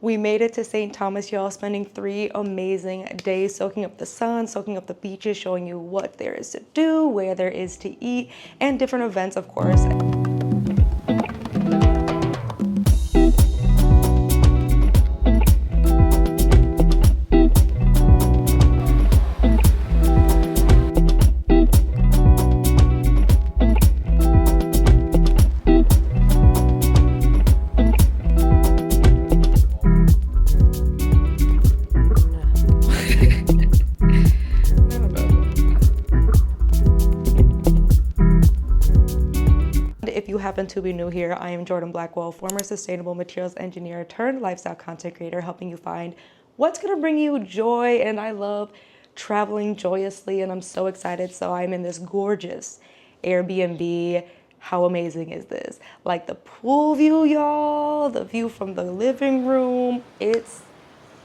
We made it to St. Thomas, y'all, spending 3 amazing days soaking up the sun, soaking up the beaches, showing you what there is to do, where there is to eat, and different events, of course. If you happen to be new here, I am Jordan Blackwell, former sustainable materials engineer turned lifestyle content creator, helping you find what's gonna bring you joy. And I love traveling joyously, and I'm so excited. So I'm in this gorgeous Airbnb. How amazing is this? Like the pool view, y'all, the view from the living room, it's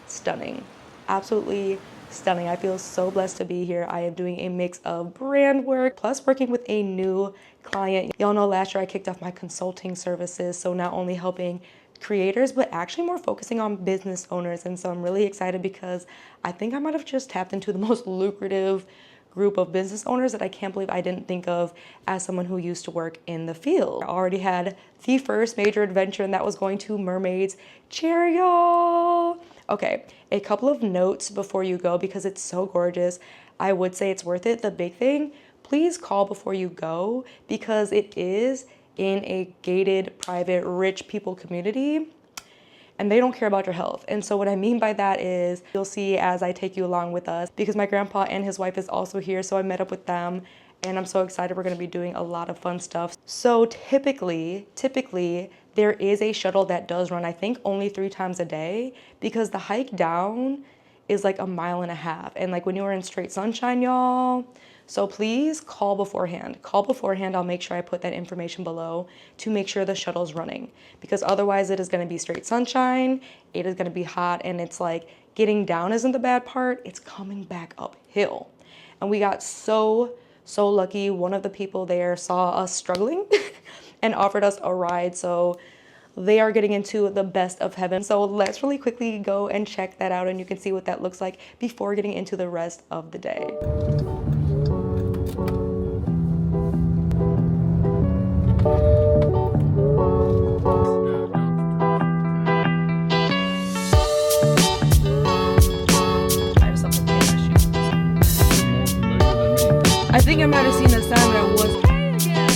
stunning, absolutely stunning. I feel so blessed to be here. I am doing a mix of brand work plus working with a new client. Y'all know last year I kicked off my consulting services, so not only helping creators but actually more focusing on business owners. And so I'm really excited because I think I might have just tapped into the most lucrative group of business owners that I can't believe I didn't think of as someone who used to work in the field. I already had the first major adventure, and that was going to Mermaids Chair, y'all. Okay, a couple of notes before you go because it's so gorgeous. I would say it's worth it. The big thing, please call before you go because it is in a gated, private, rich people community, and they don't care about your health. And so what I mean by that is you'll see as I take you along with us, because my grandpa and his wife is also here, so I met up with them and I'm so excited. We're gonna be doing a lot of fun stuff. So typically, there is a shuttle that does run, I think only 3 times a day, because the hike down is like 1.5 miles. And like when you were in straight sunshine, y'all, so please call beforehand. Call beforehand. I'll make sure I put that information below to make sure the shuttle's running, because otherwise it is going to be straight sunshine. It is going to be hot, and it's like getting down isn't the bad part. It's coming back uphill. And we got so lucky. One of the people there saw us struggling and offered us a ride. So they are getting into the best of heaven. So let's really quickly go and check that out, and you can see what that looks like before getting into the rest of the day. I think I might have seen the sign that was hey again.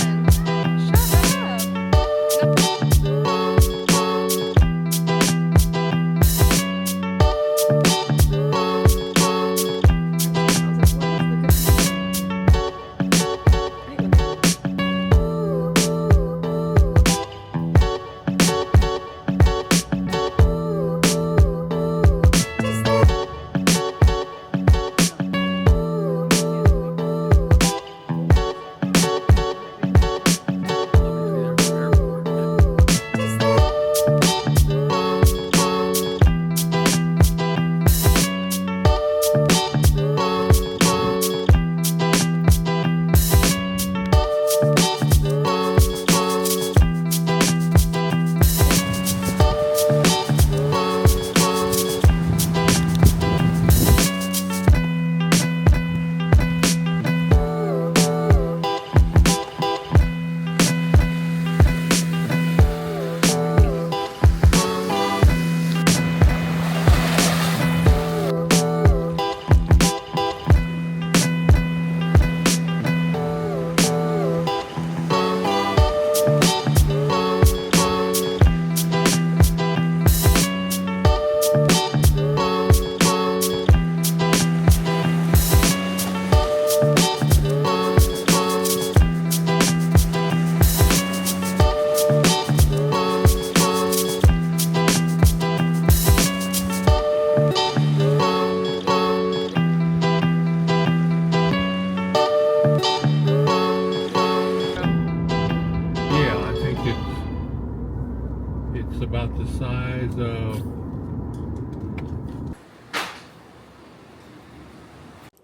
It's about the size of...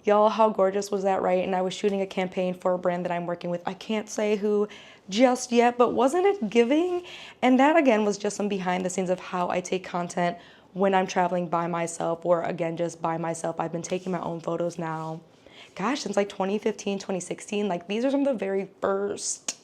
Y'all, how gorgeous was that, right? And I was shooting a campaign for a brand that I'm working with. I can't say who just yet, but wasn't it giving? And that again was just some behind the scenes of how I take content when I'm traveling by myself, or again, just by myself. I've been taking my own photos now, gosh, since like 2015, 2016. Like these are some of the very first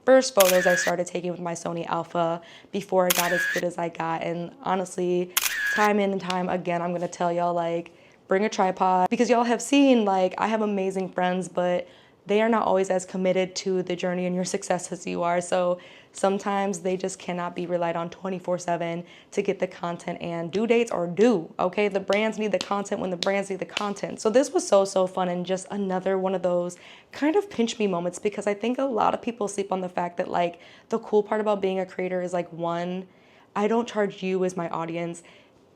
photos I started taking with my Sony Alpha before I got as good as I got. And honestly, time in and time again, I'm gonna tell y'all, like, bring a tripod, because y'all have seen, like, I have amazing friends, but they are not always as committed to the journey and your success as you are. So sometimes they just cannot be relied on 24/7 to get the content, and due dates are due, okay? The brands need the content when the brands need the content. So this was so fun, and just another one of those kind of pinch me moments, because I think a lot of people sleep on the fact that, like, the cool part about being a creator is, like, one, I don't charge you as my audience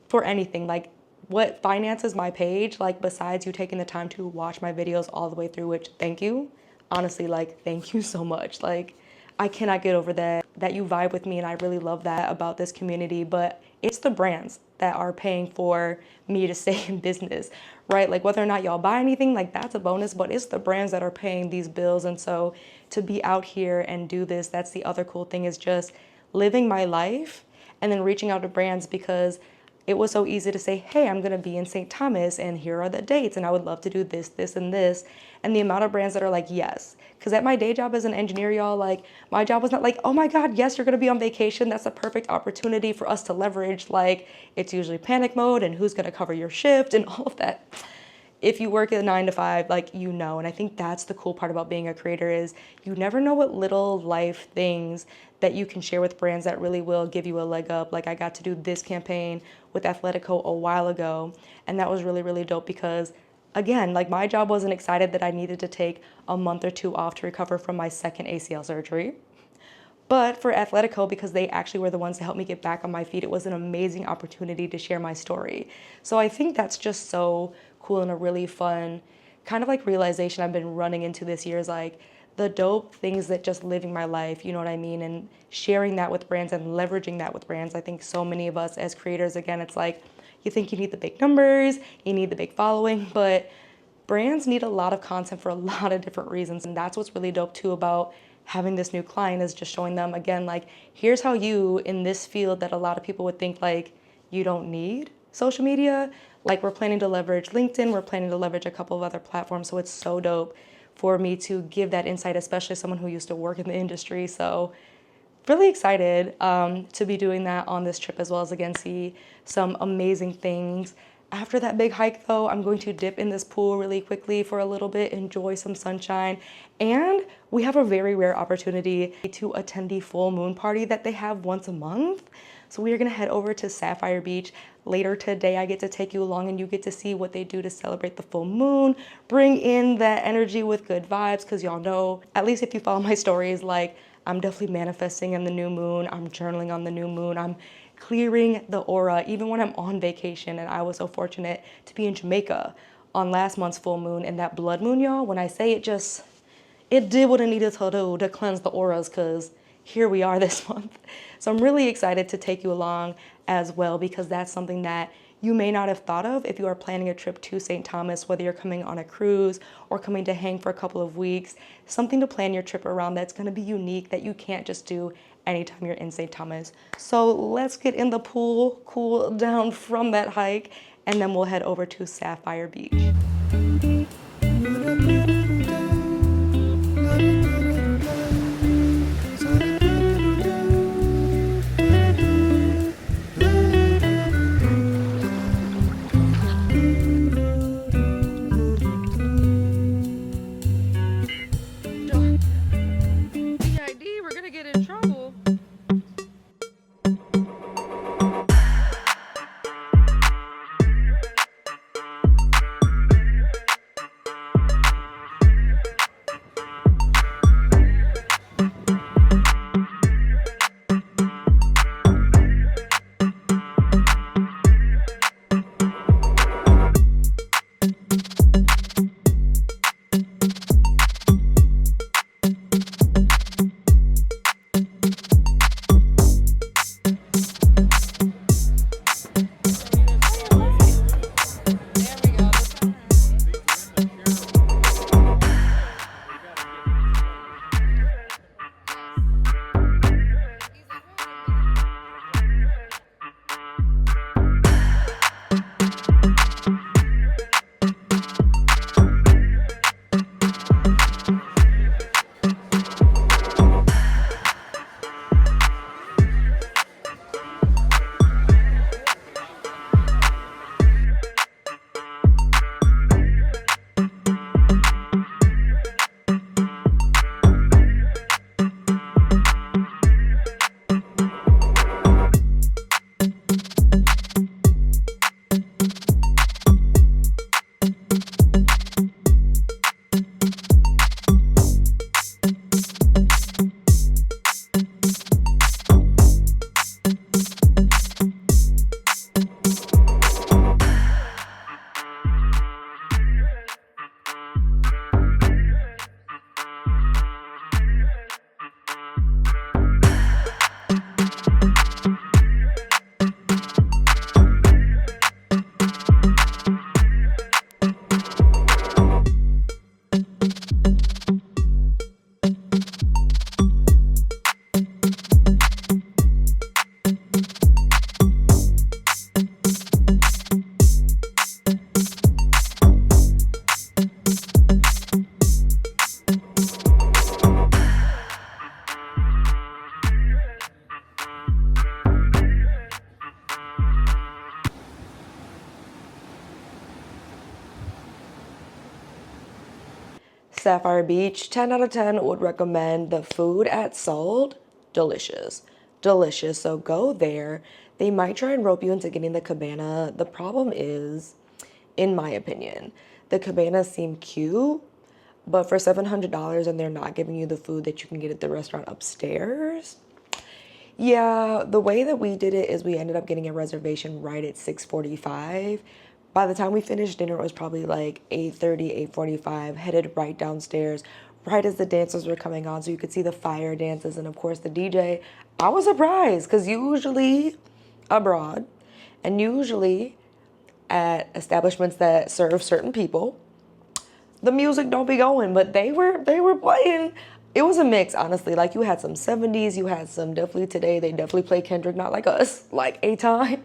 for anything. Like, what finances my page, like, besides you taking the time to watch my videos all the way through, which, thank you, honestly, like, thank you so much. Like, I cannot get over that you vibe with me, and I really love that about this community. But it's the brands that are paying for me to stay in business, right? Like, whether or not y'all buy anything, like, that's a bonus, but it's the brands that are paying these bills. And so to be out here and do this, that's the other cool thing, is just living my life and then reaching out to brands, because it was so easy to say, hey, I'm gonna be in St. Thomas and here are the dates and I would love to do this, this, and this. And the amount of brands that are like, yes. Because at my day job as an engineer, y'all, like, my job was not like, oh my God, yes, you're gonna be on vacation. That's a perfect opportunity for us to leverage. Like, it's usually panic mode and who's gonna cover your shift and all of that. If you work at a 9 to 5, like, you know. And I think that's the cool part about being a creator, is you never know what little life things that you can share with brands that really will give you a leg up. Like, I got to do this campaign with Athletico a while ago, and that was really dope, because again, like, my job wasn't excited that I needed to take a month or two off to recover from my second ACL surgery. But for Athletico, because they actually were the ones to help me get back on my feet, it was an amazing opportunity to share my story. So I think that's just so cool, and a really fun kind of like realization I've been running into this year, is like the dope things that just living my life, you know what I mean? And sharing that with brands and leveraging that with brands. I think so many of us as creators, again, it's like, you think you need the big numbers, you need the big following, but brands need a lot of content for a lot of different reasons. And that's what's really dope too about having this new client, is just showing them, again, like, here's how you, in this field that a lot of people would think like you don't need social media, like, we're planning to leverage LinkedIn, we're planning to leverage a couple of other platforms. So it's so dope for me to give that insight, especially someone who used to work in the industry. So really excited to be doing that on this trip, as well as, again, see some amazing things. After that big hike, though, I'm going to dip in this pool really quickly for a little bit, enjoy some sunshine, and we have a very rare opportunity to attend the full moon party that they have once a month. So we are gonna head over to Sapphire Beach later today. I get to take you along, and you get to see what they do to celebrate the full moon, bring in that energy with good vibes, because y'all know, at least if you follow my stories, like, I'm definitely manifesting in the new moon, I'm journaling on the new moon, I'm clearing the aura, even when I'm on vacation. And I was so fortunate to be in Jamaica on last month's full moon, and that blood moon, y'all, when I say it did what it needed to do to cleanse the auras, because here we are this month. So I'm really excited to take you along as well, because that's something that you may not have thought of if you are planning a trip to St. Thomas, whether you're coming on a cruise or coming to hang for a couple of weeks, something to plan your trip around that's gonna be unique, that you can't just do anytime you're in St. Thomas. So let's get in the pool, cool down from that hike, and then we'll head over to Sapphire Beach. We're gonna get in trouble. Sapphire Beach, 10 out of 10 would recommend. The food at Salt, delicious. Delicious. So go there. They might try and rope you into getting the cabana. The problem is, in my opinion, the cabanas seem cute, but for $700 and they're not giving you the food that you can get at the restaurant upstairs. Yeah, the way that we did it is we ended up getting a reservation right at 6:45. By the time we finished dinner, it was probably like 8:30, 8:45, headed right downstairs, right as the dancers were coming on, so you could see the fire dances and of course the DJ. I was surprised because usually abroad and usually at establishments that serve certain people, the music don't be going, but they were playing. It was a mix, honestly. Like you had some 70s, you had some definitely today. They definitely play Kendrick, not like us, like A Time.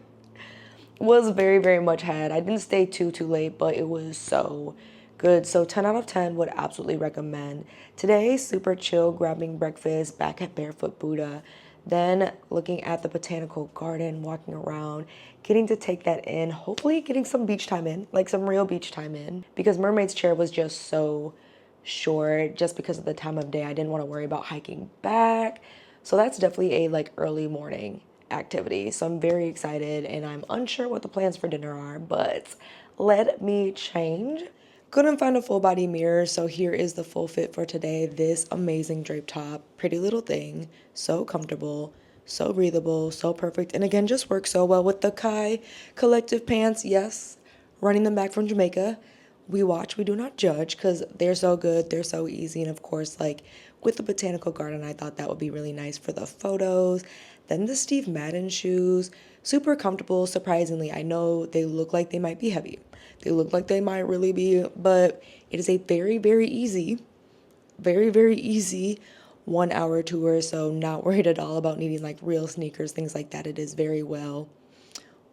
Was very, very much had. I didn't stay too late, but it was so good. So 10 out of 10 would absolutely recommend. Today, super chill, grabbing breakfast back at Barefoot Buddha. Then looking at the Botanical Garden, walking around, getting to take that in, hopefully getting some beach time in, like some real beach time in, because Mermaid's Chair was just so short just because of the time of day. I didn't want to worry about hiking back. So that's definitely a like early morning activity. So I'm very excited and I'm unsure what the plans for dinner are, but let me change. Couldn't find a full body mirror, so here is the full fit for today. This amazing drape top, pretty little thing, so comfortable, so breathable, so perfect, and again, just works so well with the Kai collective pants. Yes, running them back from Jamaica. We watch, we do not judge, because they're so good, they're so easy, and of course, like with the Botanical Garden, I thought that would be really nice for the photos. Then the Steve Madden shoes, super comfortable, surprisingly. I know they look like they might be heavy. They look like they might really be, but it is a very, very easy 1 hour tour, so not worried at all about needing like real sneakers, things like that. It is very well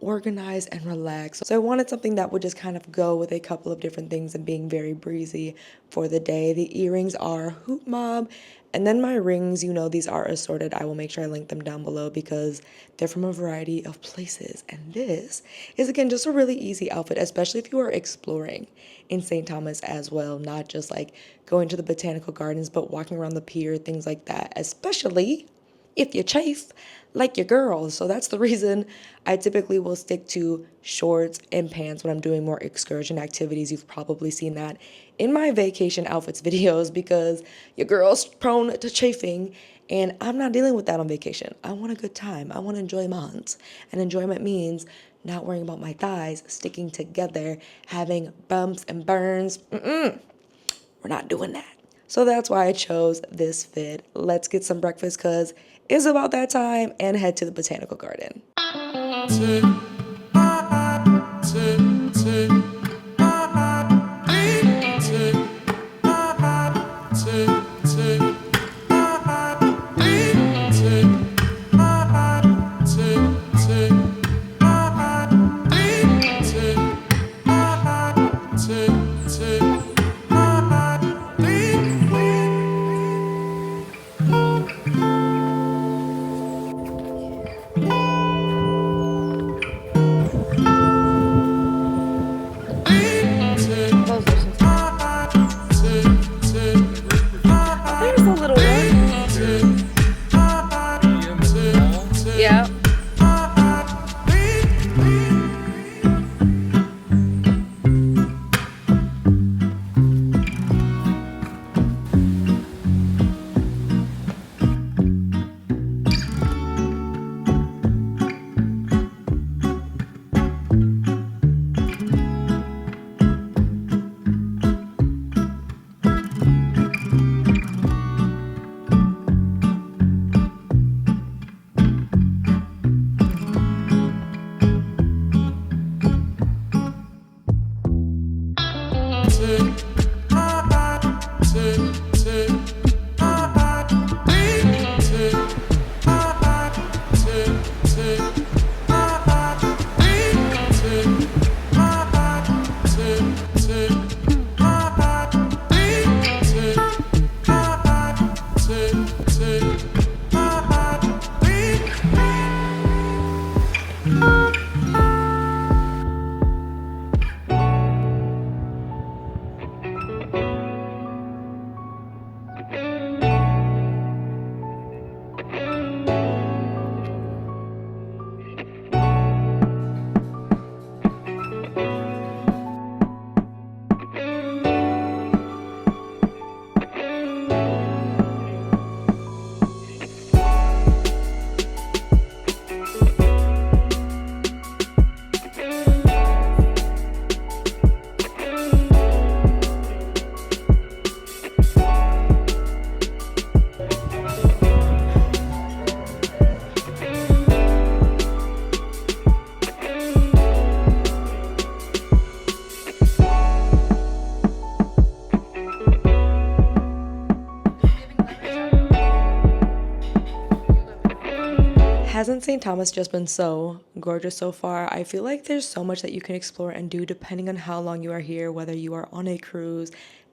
organized and relaxed. So I wanted something that would just kind of go with a couple of different things and being very breezy for the day. The earrings are Hoop Mob, and then my rings, you know, these are assorted. I will make sure I link them down below because they're from a variety of places. And this is, again, just a really easy outfit, especially if you are exploring in St. Thomas as well, not just like going to the Botanical Gardens, but walking around the pier, things like that, especially if you chafe like your girls. So that's the reason I typically will stick to shorts and pants when I'm doing more excursion activities. You've probably seen that in my vacation outfits videos because your girl's prone to chafing and I'm not dealing with that on vacation. I want a good time. I want enjoyment. And enjoyment means not worrying about my thighs sticking together, having bumps and burns. We're not doing that. So that's why I chose this fit. Let's get some breakfast because it's about that time and head to the Botanical Garden. There's a little one. Yeah. Hasn't St. Thomas just been so gorgeous so far? I feel like there's so much that you can explore and do depending on how long you are here, whether you are on a cruise.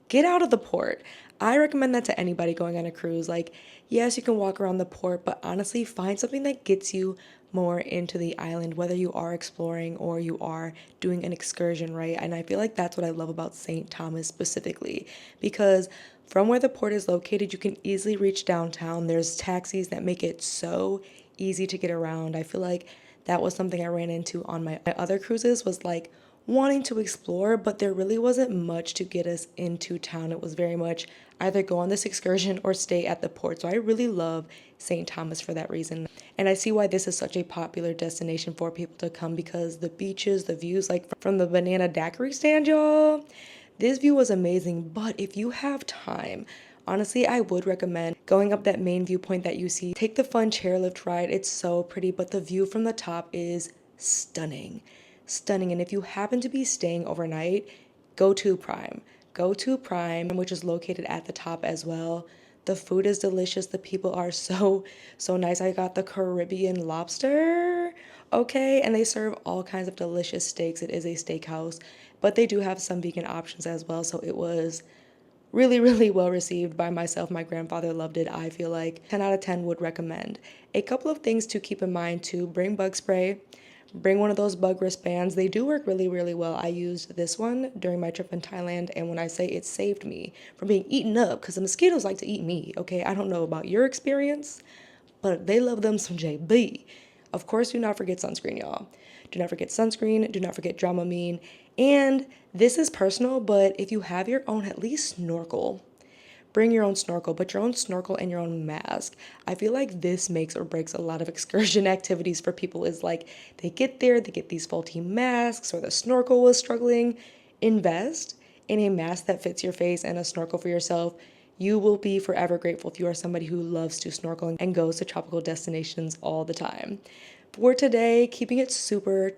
Get out of the port. I recommend that to anybody going on a cruise. Like, yes, you can walk around the port, but honestly, find something that gets you more into the island, whether you are exploring or you are doing an excursion, right? And I feel like that's what I love about St. Thomas specifically, because from where the port is located, you can easily reach downtown. There's taxis that make it so easy to get around. I feel like that was something I ran into on my other cruises, was like wanting to explore, but there really wasn't much to get us into town. It was very much either go on this excursion or stay at the port. So I really love St. Thomas for that reason. And I see why this is such a popular destination for people to come, because the beaches, the views, like from the banana daiquiri stand, y'all, this view was amazing. But if you have time, honestly, I would recommend going up that main viewpoint that you see. Take the fun chairlift ride. It's so pretty, but the view from the top is stunning. Stunning. And if you happen to be staying overnight, go to Prime. Go to Prime, which is located at the top as well. The food is delicious. The people are so nice. I got the Caribbean lobster, okay? And they serve all kinds of delicious steaks. It is a steakhouse, but they do have some vegan options as well. So it was really well received by myself. My grandfather loved it. I feel like 10 out of 10 would recommend. A couple of things to keep in mind too: bring bug spray, bring one of those bug wristbands. They do work really well. I used this one during my trip in Thailand, and when I say it saved me from being eaten up, because the mosquitoes like to eat me, okay? I don't know about your experience, but they love them some JB. Of course, do not forget sunscreen, y'all. Do not forget sunscreen. Do not forget Dramamine. And this is personal, but if you have your own, at least snorkel. Bring your own snorkel, but your own snorkel and your own mask. I feel like this makes or breaks a lot of excursion activities for people. Is like they get there, they get these faulty masks, or the snorkel was struggling. Invest in a mask that fits your face and a snorkel for yourself. You will be forever grateful if you are somebody who loves to snorkel and goes to tropical destinations all the time. For today, keeping it super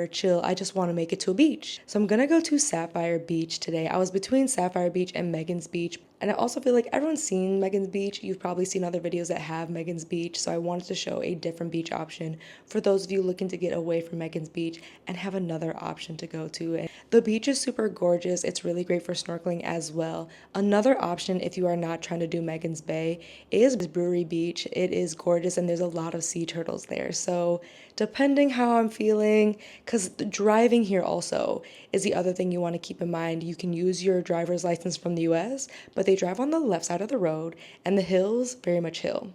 chill, I just want to make it to a beach. So I'm gonna go to Sapphire Beach today. I was between Sapphire Beach and Megan's Beach, and I also feel like everyone's seen Megan's Beach. You've probably seen other videos that have Megan's Beach, so I wanted to show a different beach option for those of you looking to get away from Megan's Beach and have another option to go to. And the beach is super gorgeous. It's really great for snorkeling as well. Another option, if you are not trying to do Megan's Bay, is Brewery Beach. It is gorgeous, and there's a lot of sea turtles there. So depending how I'm feeling, because driving here also is the other thing you want to keep in mind. You can use your driver's license from the US, but they drive on the left side of the road, and the hills, very much hill.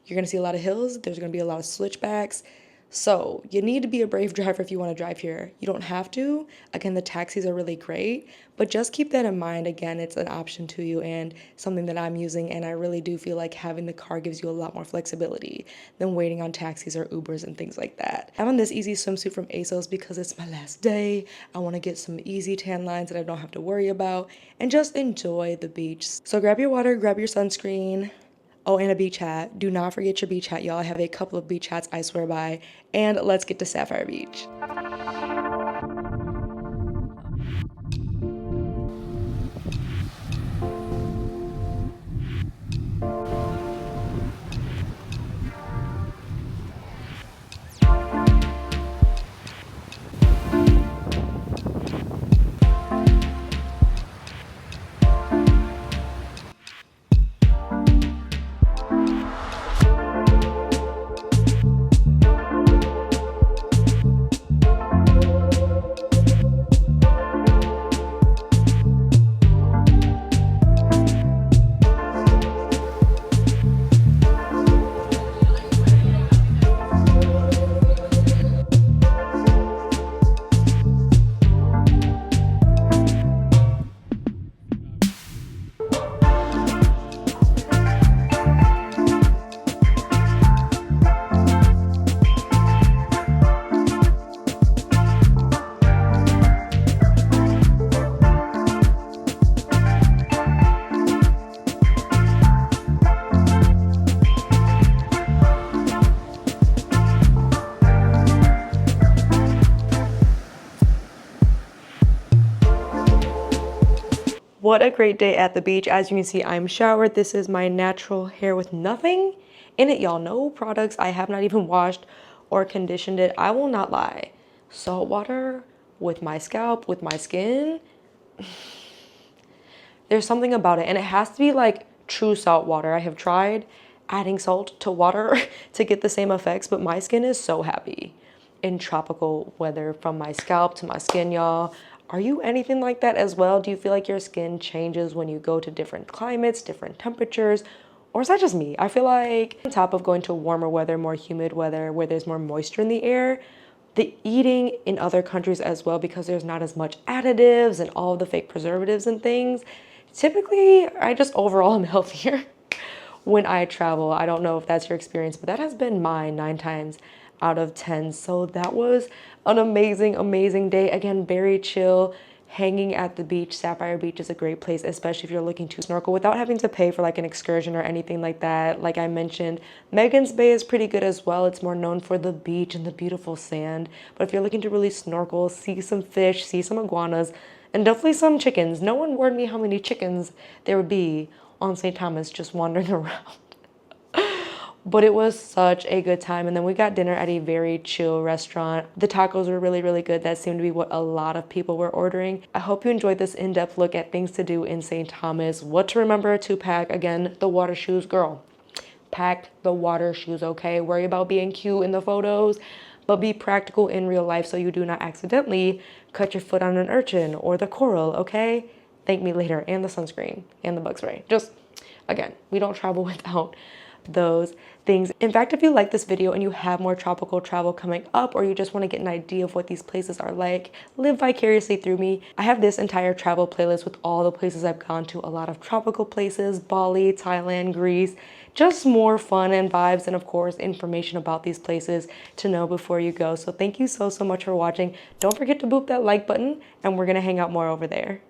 You're going to see a lot of hills. There's going to be a lot of switchbacks. So you need to be a brave driver if you want to drive here. You don't have to. Again, the taxis are really great, but just keep that in mind. Again, it's an option to you and something that I'm using, and I really do feel like having the car gives you a lot more flexibility than waiting on taxis or Ubers and things like that. I'm on this easy swimsuit from ASOS because it's my last day. I want to get some easy tan lines that I don't have to worry about and just enjoy the beach. So grab your water, grab your sunscreen. Oh, and a beach hat. Do not forget your beach hat, y'all. I have a couple of beach hats I swear by. And let's get to Sapphire Beach. What a great day at the beach. As you can see, I'm showered. This is my natural hair with nothing in it, y'all. No products. I have not even washed or conditioned it, I will not lie. Salt water with my scalp, with my skin, there's something about it. And it has to be like true salt water. I have tried adding salt to water to get the same effects, but my skin is so happy in tropical weather, from my scalp to my skin, y'all. Are you anything like that as well? Do you feel like your skin changes when you go to different climates, different temperatures? Or is that just me? I feel like on top of going to warmer weather, more humid weather, where there's more moisture in the air, the eating in other countries as well, because there's not as much additives and all of the fake preservatives and things, typically I just overall am healthier when I travel. I don't know if that's your experience, but that has been mine 9 times out of 10. So that was an amazing, amazing day. Again, very chill. Hanging at the beach. Sapphire Beach is a great place, especially if you're looking to snorkel without having to pay for like an excursion or anything like that. Like I mentioned, Megan's Bay is pretty good as well. It's more known for the beach and the beautiful sand. But if you're looking to really snorkel, see some fish, see some iguanas, and definitely some chickens. No one warned me how many chickens there would be on St. Thomas just wandering around. But it was such a good time. And then we got dinner at a very chill restaurant. The tacos were really, really good. That seemed to be what a lot of people were ordering. I hope you enjoyed this in-depth look at things to do in St. Thomas, what to remember to pack. Again, the water shoes, girl. Pack the water shoes, okay? Worry about being cute in the photos, but be practical in real life so you do not accidentally cut your foot on an urchin or the coral, okay? Thank me later. And the sunscreen and the bug spray. Just, again, we don't travel without those things. In fact, if you like this video and you have more tropical travel coming up, or you just want to get an idea of what these places are like, live vicariously through me. I have this entire travel playlist with all the places I've gone to, a lot of tropical places, Bali, Thailand, Greece, just more fun and vibes, and of course information about these places to know before you go. So thank you so much for watching. Don't forget to boop that like button, and we're gonna hang out more over there.